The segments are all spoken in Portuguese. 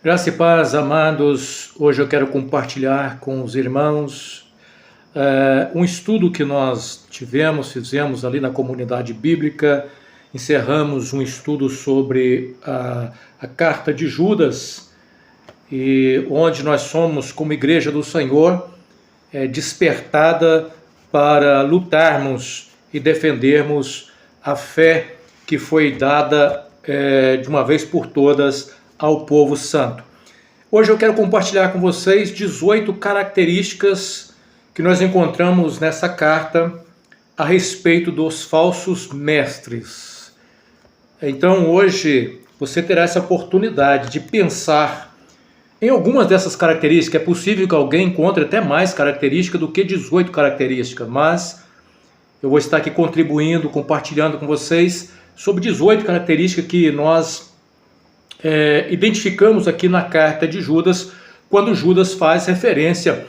Graça e paz, amados. Hoje eu quero compartilhar com os irmãos um estudo que nós fizemos ali na comunidade bíblica. Encerramos um estudo sobre a carta de Judas, e onde nós somos, como igreja do Senhor, despertada para lutarmos e defendermos a fé que foi dada de uma vez por todas ao povo santo. Hoje eu quero compartilhar com vocês 18 características que nós encontramos nessa carta a respeito dos falsos mestres. Então hoje você terá essa oportunidade de pensar em algumas dessas características. É possível que alguém encontre até mais características do que 18 características, mas eu vou estar aqui contribuindo, compartilhando com vocês sobre 18 características que nós identificamos aqui na carta de Judas, quando Judas faz referência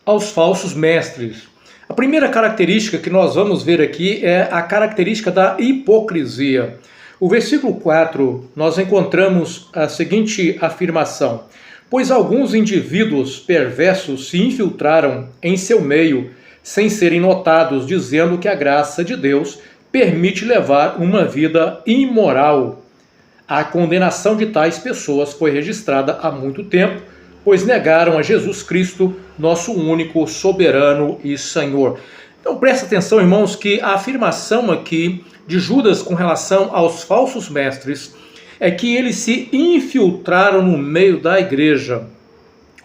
aos falsos mestres. A primeira característica que nós vamos ver aqui é a característica da hipocrisia. O versículo 4, nós encontramos a seguinte afirmação: pois alguns indivíduos perversos se infiltraram em seu meio, sem serem notados, dizendo que a graça de Deus permite levar uma vida imoral. A condenação de tais pessoas foi registrada há muito tempo, pois negaram a Jesus Cristo, nosso único soberano e Senhor. Então presta atenção, irmãos, que a afirmação aqui de Judas com relação aos falsos mestres é que eles se infiltraram no meio da igreja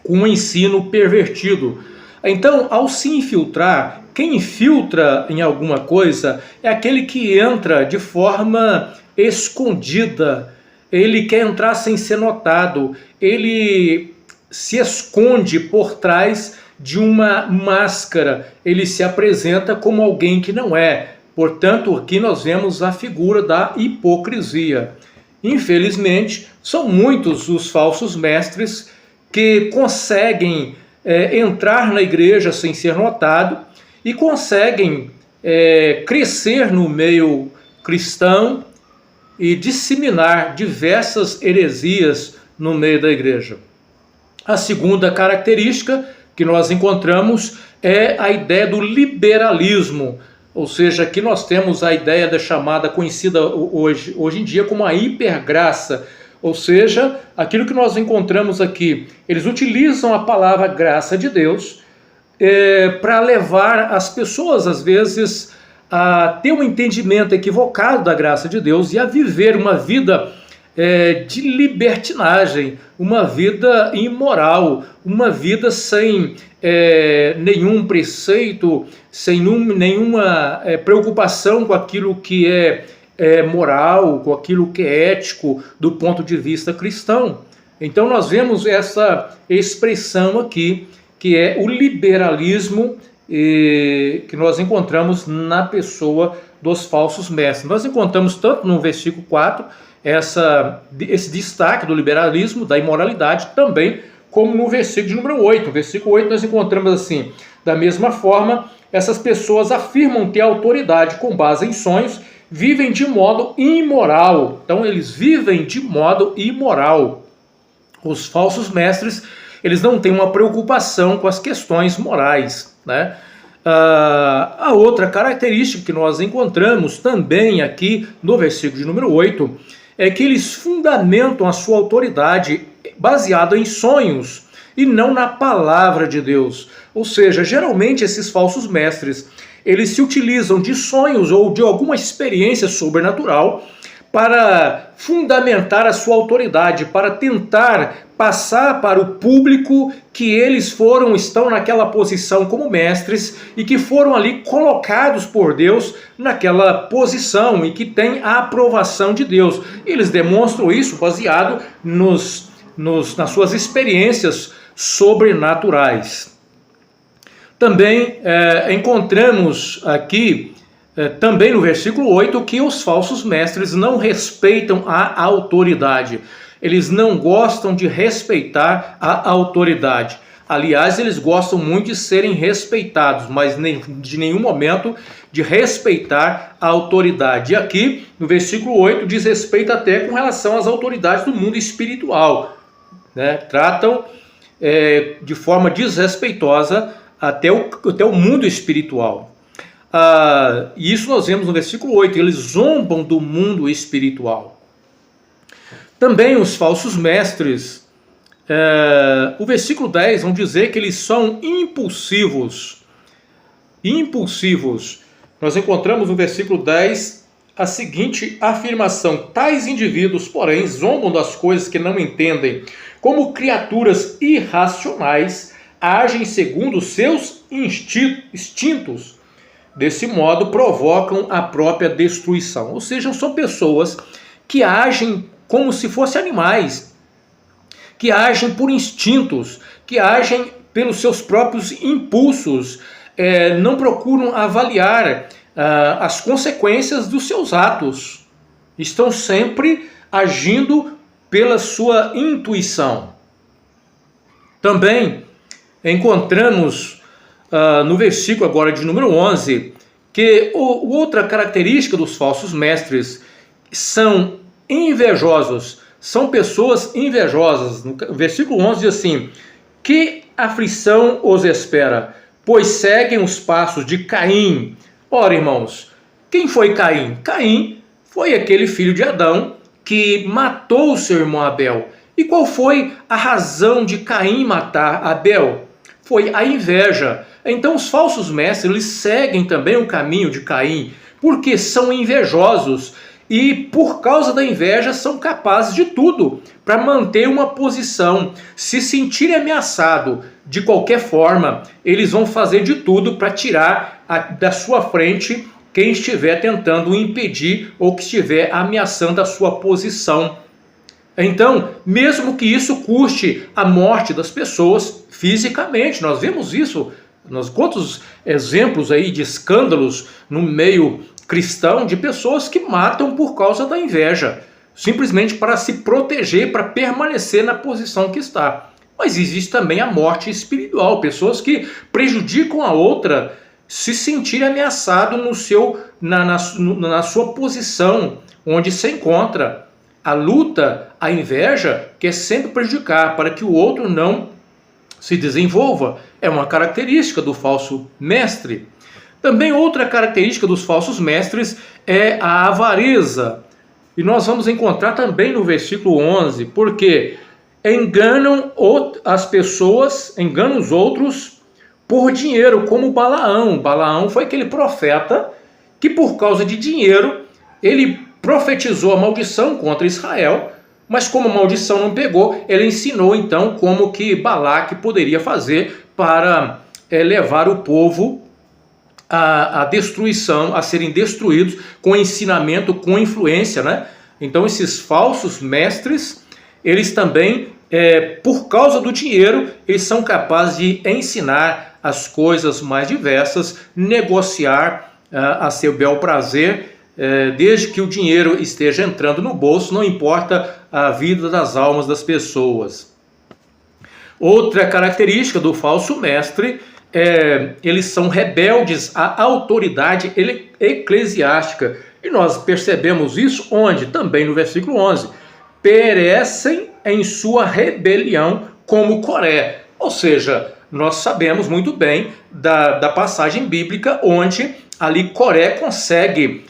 com um ensino pervertido. Então, ao se infiltrar, quem infiltra em alguma coisa é aquele que entra de forma escondida. Ele quer entrar sem ser notado, ele se esconde por trás de uma máscara, ele se apresenta como alguém que não é. Portanto, aqui nós vemos a figura da hipocrisia. Infelizmente, são muitos os falsos mestres que conseguem entrar na igreja sem ser notado e conseguem crescer no meio cristão e disseminar diversas heresias no meio da igreja. A segunda característica que nós encontramos é a ideia do liberalismo, ou seja, aqui nós temos a ideia da chamada, conhecida hoje em dia como a hipergraça, ou seja, aquilo que nós encontramos aqui, eles utilizam a palavra graça de Deus para levar as pessoas, às vezes, a ter um entendimento equivocado da graça de Deus e a viver uma vida de libertinagem, uma vida imoral, uma vida sem nenhum preceito, sem nenhuma preocupação com aquilo que é moral, com aquilo que é ético do ponto de vista cristão. Então nós vemos essa expressão aqui, que é o liberalismo, que nós encontramos na pessoa dos falsos mestres. Nós encontramos tanto no versículo 4 esse destaque do liberalismo, da imoralidade, também como no versículo de número 8. No versículo 8 nós encontramos assim: da mesma forma, essas pessoas afirmam ter autoridade com base em sonhos, vivem de modo imoral. Então eles vivem de modo imoral. Os falsos mestres, eles não têm uma preocupação com as questões morais, né? A outra característica que nós encontramos também aqui no versículo de número 8 é que eles fundamentam a sua autoridade baseada em sonhos e não na palavra de Deus. Ou seja, geralmente esses falsos mestres, eles se utilizam de sonhos ou de alguma experiência sobrenatural para fundamentar a sua autoridade, para tentar passar para o público que eles estão naquela posição como mestres e que foram ali colocados por Deus naquela posição e que tem a aprovação de Deus. Eles demonstram isso baseado nas suas experiências sobrenaturais. Também encontramos aqui, também no versículo 8, que os falsos mestres não respeitam a autoridade. Eles não gostam de respeitar a autoridade. Aliás, eles gostam muito de serem respeitados, mas de nenhum momento de respeitar a autoridade. E aqui, no versículo 8, diz respeito até com relação às autoridades do mundo espiritual. né? Tratam de forma desrespeitosa até o mundo espiritual. E isso nós vemos no versículo 8, eles zombam do mundo espiritual. Também os falsos mestres, o versículo 10 vão dizer que eles são impulsivos. Impulsivos. Nós encontramos no versículo 10 a seguinte afirmação: tais indivíduos, porém, zombam das coisas que não entendem, como criaturas irracionais, agem segundo seus instintos. Desse modo, provocam a própria destruição. Ou seja, são pessoas que agem como se fossem animais, que agem por instintos, que agem pelos seus próprios impulsos, não procuram avaliar as consequências dos seus atos. Estão sempre agindo pela sua intuição. Também encontramos no versículo agora de número 11, que outra característica dos falsos mestres são invejosos, são pessoas invejosas. No versículo 11 diz assim: que aflição os espera, pois seguem os passos de Caim. Ora, irmãos, quem foi Caim? Caim foi aquele filho de Adão que matou o seu irmão Abel. E qual foi a razão de Caim matar Abel? Foi a inveja. Então os falsos mestres, eles seguem também o caminho de Caim, porque são invejosos e por causa da inveja são capazes de tudo para manter uma posição. Se sentirem ameaçados de qualquer forma, eles vão fazer de tudo para tirar da sua frente quem estiver tentando impedir ou que estiver ameaçando a sua posição. Então, mesmo que isso custe a morte das pessoas fisicamente, nós vemos isso, quantos exemplos aí de escândalos no meio cristão de pessoas que matam por causa da inveja, simplesmente para se proteger, para permanecer na posição que está. Mas existe também a morte espiritual, pessoas que prejudicam a outra se sentirem ameaçado na sua posição onde se encontra. A luta, a inveja, quer sempre prejudicar para que o outro não se desenvolva. É uma característica do falso mestre. Também outra característica dos falsos mestres é a avareza. E nós vamos encontrar também no versículo 11, porque enganam as pessoas, enganam os outros por dinheiro, como Balaão. Balaão foi aquele profeta que por causa de dinheiro, ele profetizou a maldição contra Israel, mas como a maldição não pegou, ele ensinou então como que Balaque poderia fazer para levar o povo à destruição, a serem destruídos com ensinamento, com influência, né? Então esses falsos mestres, eles também, por causa do dinheiro, eles são capazes de ensinar as coisas mais diversas, negociar a seu bel prazer, desde que o dinheiro esteja entrando no bolso, não importa a vida das almas das pessoas. Outra característica do falso mestre eles são rebeldes à autoridade eclesiástica. E nós percebemos isso onde? Também no versículo 11. Perecem em sua rebelião como Coré. Ou seja, nós sabemos muito bem da passagem bíblica onde ali Coré consegue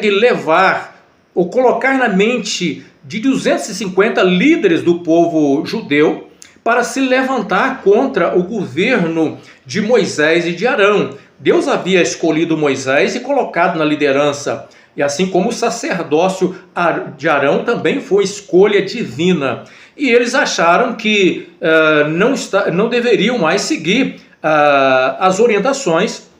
levar ou colocar na mente de 250 líderes do povo judeu para se levantar contra o governo de Moisés e de Arão. Deus havia escolhido Moisés e colocado na liderança, e assim como o sacerdócio de Arão também foi escolha divina. E eles acharam que não deveriam mais seguir as orientações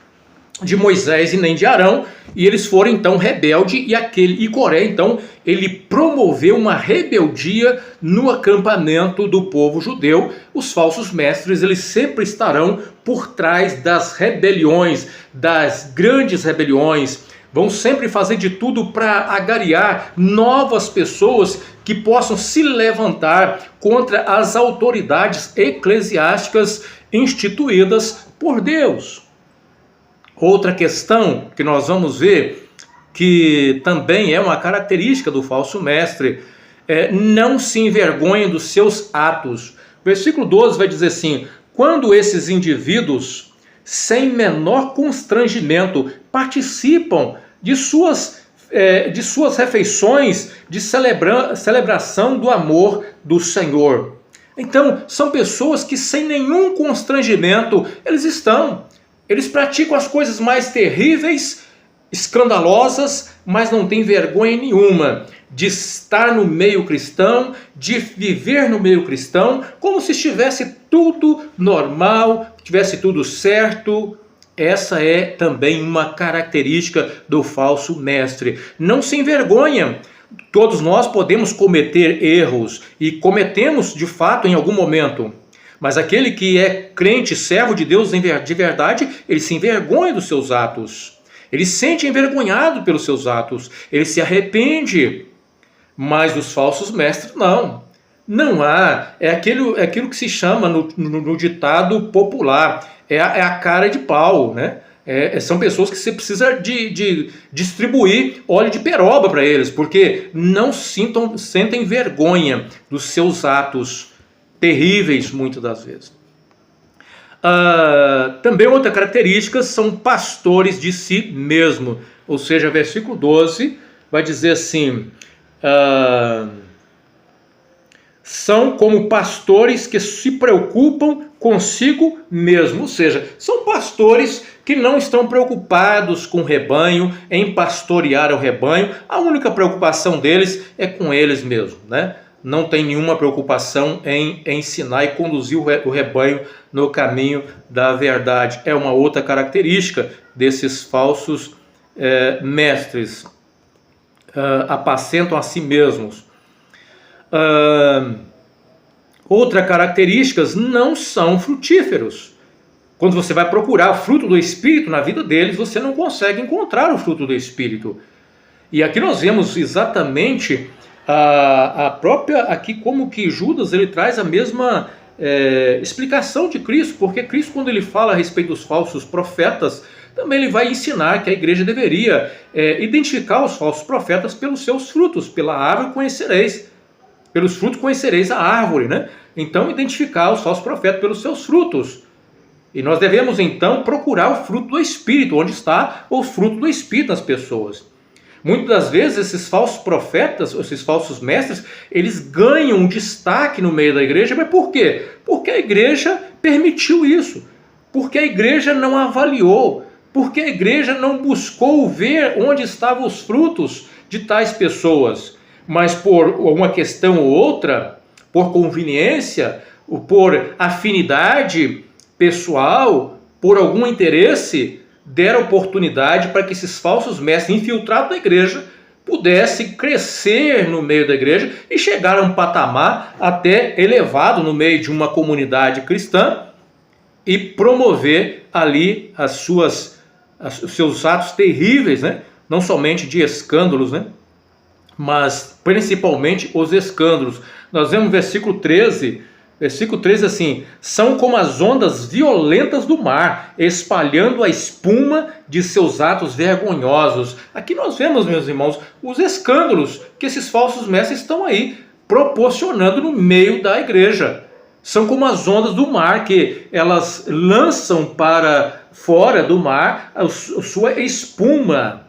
de Moisés e nem de Arão, e eles foram então rebeldes, e Coré então ele promoveu uma rebeldia no acampamento do povo judeu. Os falsos mestres, eles sempre estarão por trás das rebeliões, das grandes rebeliões, vão sempre fazer de tudo para agariar novas pessoas que possam se levantar contra as autoridades eclesiásticas instituídas por Deus. Outra questão que nós vamos ver, que também é uma característica do falso mestre, não se envergonhem dos seus atos. Versículo 12 vai dizer assim: quando esses indivíduos, sem menor constrangimento, participam de suas refeições de celebração do amor do Senhor. Então, são pessoas que sem nenhum constrangimento eles praticam as coisas mais terríveis, escandalosas, mas não têm vergonha nenhuma de estar no meio cristão, de viver no meio cristão, como se estivesse tudo normal, tivesse tudo certo. Essa é também uma característica do falso mestre. Não se envergonha. Todos nós podemos cometer erros e cometemos de fato em algum momento. Mas aquele que é crente, servo de Deus de verdade, ele se envergonha dos seus atos. Ele se sente envergonhado pelos seus atos. Ele se arrepende. Mas dos falsos mestres, não. Não há. É aquilo que se chama no ditado popular. É a cara de pau, né? São pessoas que você precisa de distribuir óleo de peroba para eles, porque não sentem vergonha dos seus atos terríveis, muitas das vezes. Também outra característica são pastores de si mesmo. Ou seja, versículo 12 vai dizer assim: são como pastores que se preocupam consigo mesmo. Ou seja, são pastores que não estão preocupados com o rebanho, em pastorear o rebanho. A única preocupação deles é com eles mesmos, né? Não tem nenhuma preocupação em ensinar e conduzir o rebanho no caminho da verdade. É uma outra característica desses falsos mestres. Apacentam a si mesmos. Outra característica, não são frutíferos. Quando você vai procurar o fruto do Espírito na vida deles, você não consegue encontrar o fruto do Espírito. E aqui nós vemos exatamente a própria, aqui como que Judas ele traz a mesma explicação de Cristo, porque Cristo, quando ele fala a respeito dos falsos profetas, também ele vai ensinar que a igreja deveria identificar os falsos profetas pelos seus frutos. Pela árvore conhecereis. Pelos frutos conhecereis a árvore, né? Então, identificar os falsos profetas pelos seus frutos. E nós devemos, então, procurar o fruto do Espírito, onde está o fruto do Espírito nas pessoas. Muitas das vezes, esses falsos profetas, esses falsos mestres, eles ganham um destaque no meio da igreja. Mas por quê? Porque a igreja permitiu isso. Porque a igreja não avaliou. Porque a igreja não buscou ver onde estavam os frutos de tais pessoas. Mas por uma questão ou outra, por conveniência, por afinidade pessoal, por algum interesse, deram oportunidade para que esses falsos mestres infiltrados na igreja pudessem crescer no meio da igreja e chegar a um patamar até elevado no meio de uma comunidade cristã e promover ali os seus atos terríveis, né? Não somente de escândalos, né? Mas principalmente os escândalos. Nós vemos no versículo 13 assim: são como as ondas violentas do mar, espalhando a espuma de seus atos vergonhosos. Aqui nós vemos, meus irmãos, os escândalos que esses falsos mestres estão aí proporcionando no meio da igreja. São como as ondas do mar, que elas lançam para fora do mar a sua espuma.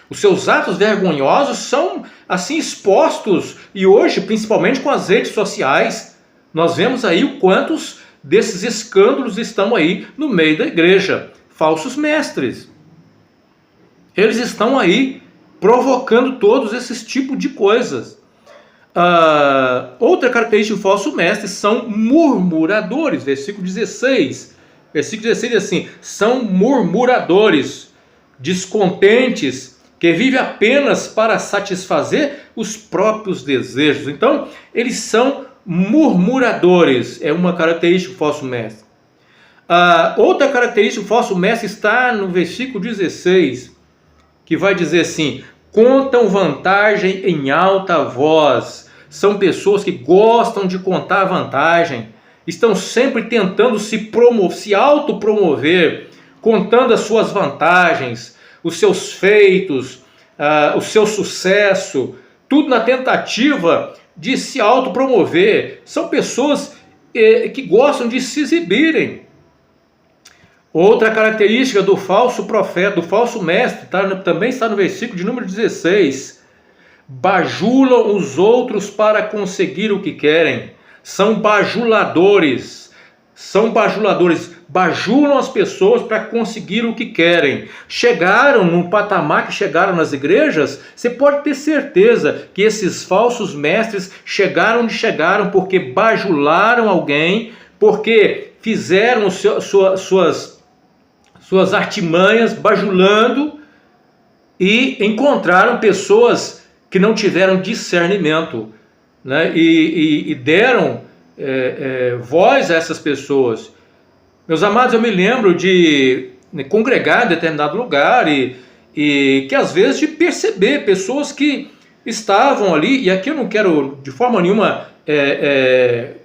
Os seus atos vergonhosos são assim expostos, e hoje, principalmente com as redes sociais, nós vemos aí o quantos desses escândalos estão aí no meio da igreja. Falsos mestres. Eles estão aí provocando todos esses tipos de coisas. Outra característica do falso mestre são murmuradores. Versículo 16. Versículo 16 diz assim: são murmuradores, descontentes, que vive apenas para satisfazer os próprios desejos. Então, eles são murmuradores. É uma característica do falso mestre. Outra característica do falso mestre está no versículo 16, que vai dizer assim: contam vantagem em alta voz. São pessoas que gostam de contar vantagem, estão sempre tentando se autopromover, contando as suas vantagens, os seus feitos, o seu sucesso, tudo na tentativa de se autopromover. São pessoas que gostam de se exibirem. Outra característica do falso profeta, do falso mestre, também está no versículo de número 16. Bajulam os outros para conseguir o que querem. São bajuladores. Bajulam as pessoas para conseguir o que querem. Chegaram no patamar que chegaram nas igrejas. Você pode ter certeza que esses falsos mestres chegaram onde chegaram porque bajularam alguém, porque fizeram suas artimanhas bajulando e encontraram pessoas que não tiveram discernimento, né? E deram voz a essas pessoas. Meus amados, eu me lembro de congregar em determinado lugar e que às vezes de perceber pessoas que estavam ali, e aqui eu não quero de forma nenhuma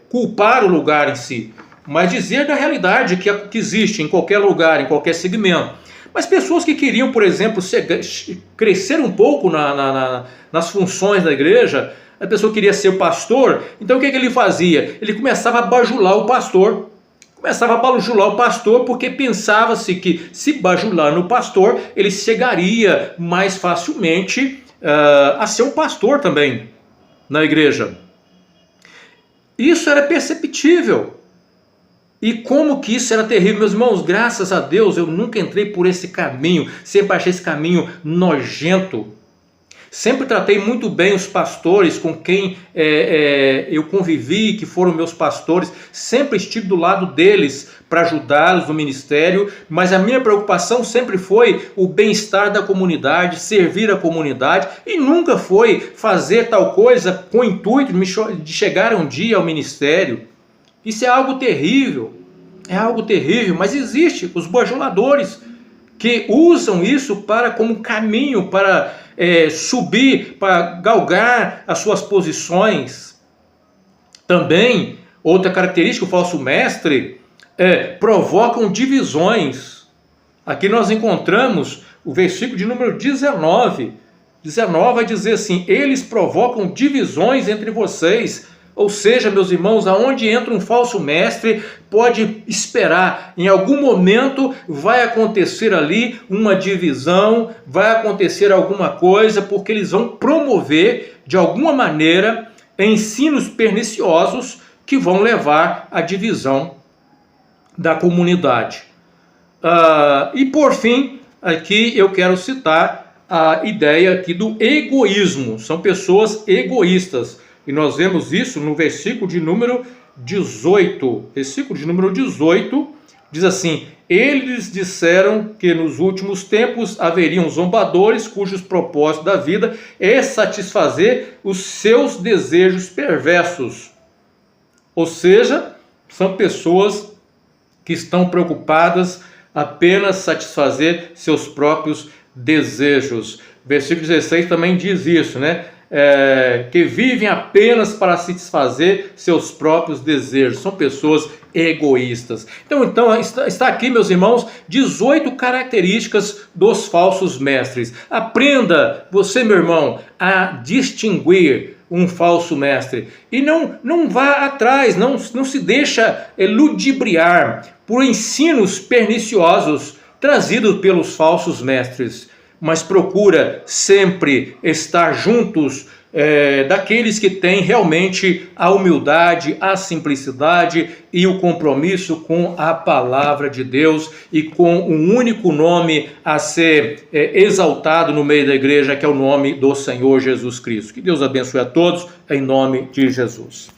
culpar o lugar em si, mas dizer da realidade que existe em qualquer lugar, em qualquer segmento. Mas pessoas que queriam, por exemplo, crescer um pouco nas funções da igreja, a pessoa queria ser pastor, então o que ele fazia? Ele começava a bajular o pastor. Porque pensava-se que se bajular no pastor, ele chegaria mais facilmente a ser um pastor também na igreja. Isso era perceptível. E como que isso era terrível, meus irmãos, graças a Deus eu nunca entrei por esse caminho, sempre achei esse caminho nojento. Sempre tratei muito bem os pastores com quem eu convivi, que foram meus pastores, sempre estive do lado deles para ajudá-los no ministério, mas a minha preocupação sempre foi o bem-estar da comunidade, servir a comunidade, e nunca foi fazer tal coisa com o intuito de chegar um dia ao ministério. Isso é algo terrível, mas existe os bajuladores que usam isso como caminho para subir, para galgar as suas posições. Também, outra característica, o falso mestre, provocam divisões. Aqui nós encontramos o versículo de número 19. 19 vai dizer assim: eles provocam divisões entre vocês. Ou seja, meus irmãos, aonde entra um falso mestre, pode esperar, em algum momento vai acontecer ali uma divisão, vai acontecer alguma coisa, porque eles vão promover, de alguma maneira, ensinos perniciosos que vão levar à divisão da comunidade. E por fim, aqui eu quero citar a ideia aqui do egoísmo. São pessoas egoístas. E nós vemos isso no versículo de número 18. Versículo de número 18 diz assim: eles disseram que nos últimos tempos haveriam zombadores cujos propósitos da vida é satisfazer os seus desejos perversos. Ou seja, são pessoas que estão preocupadas apenas satisfazer seus próprios desejos. Versículo 16 também diz isso, né? Que vivem apenas para satisfazer seus próprios desejos. São pessoas egoístas. Então está aqui, meus irmãos, 18 características dos falsos mestres. Aprenda, você, meu irmão, a distinguir um falso mestre. E não vá atrás, não se deixa ludibriar por ensinos perniciosos trazidos pelos falsos mestres. Mas procura sempre estar juntos daqueles que têm realmente a humildade, a simplicidade e o compromisso com a palavra de Deus e com um único nome a ser exaltado no meio da igreja, que é o nome do Senhor Jesus Cristo. Que Deus abençoe a todos, em nome de Jesus.